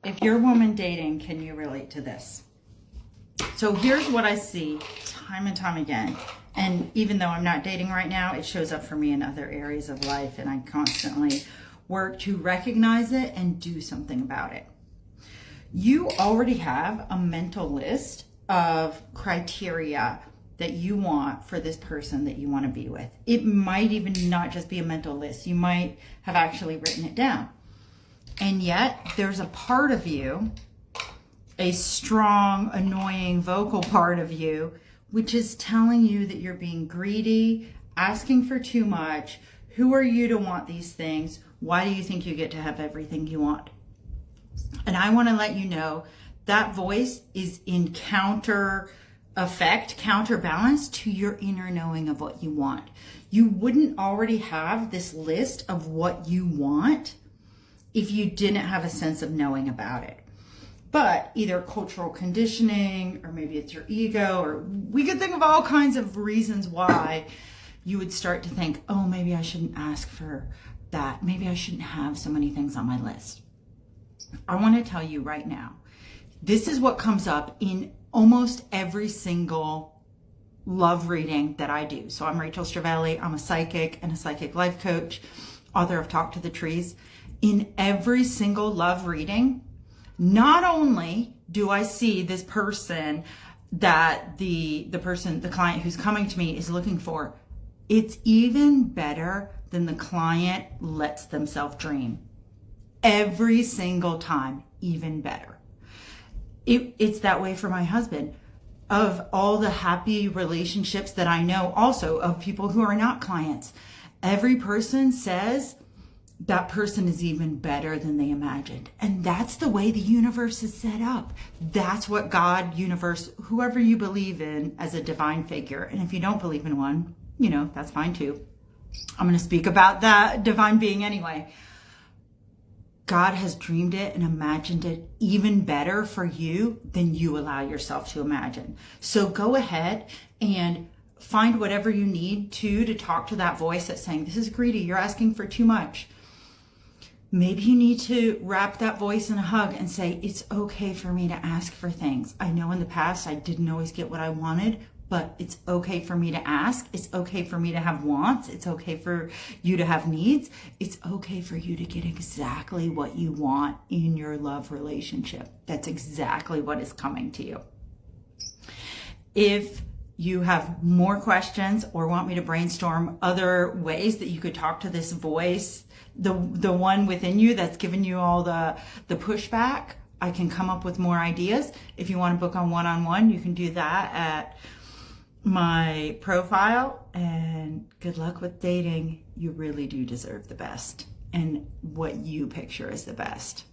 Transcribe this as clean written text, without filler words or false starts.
if you're a woman dating, can you relate to this? So here's what I see time and time again. And even though I'm not dating right now, it shows up for me in other areas of life, and I constantly work to recognize it and do something about it. You already have a mental list of criteria that you want for this person that you want to be with. It might even not just be a mental list. You might have actually written it down. And yet there's a part of you, a strong, annoying, vocal part of you, which is telling you that you're being greedy, asking for too much. Who are you to want these things? Why do you think you get to have everything you want? And I want to let you know that voice is in counterbalance to your inner knowing of what you want. You wouldn't already have this list of what you want if you didn't have a sense of knowing about it. But either cultural conditioning, or maybe it's your ego, or we could think of all kinds of reasons why you would start to think, oh, maybe I shouldn't ask for that. Maybe I shouldn't have so many things on my list. I want to tell you right now, this is what comes up in almost every single love reading that I do. So I'm Rachel Strivelli. I'm a psychic and a psychic life coach, author of Talk to the Trees. In every single love reading, not only do I see this person that the client who's coming to me is looking for, it's even better than the client lets themselves dream. Every single time, even better. It's that way for my husband. Of all the happy relationships that I know, also of people who are not clients, every person says that person is even better than they imagined. And that's the way the universe is set up. That's what God, universe, whoever you believe in as a divine figure. And if you don't believe in one, that's fine too. I'm going to speak about that divine being anyway. God has dreamed it and imagined it even better for you than you allow yourself to imagine. So go ahead and find whatever you need to talk to that voice that's saying, this is greedy, you're asking for too much. Maybe you need to wrap that voice in a hug and say, it's okay for me to ask for things. I know in the past I didn't always get what I wanted, but it's okay for me to ask. It's okay for me to have wants. It's okay for you to have needs. It's okay for you to get exactly what you want in your love relationship. That's exactly what is coming to you. If you have more questions or want me to brainstorm other ways that you could talk to this voice, the one within you that's giving you all the pushback, I can come up with more ideas. If you want to book on one-on-one, you can do that at my profile. And good luck with dating. You really do deserve the best and what you picture as the best.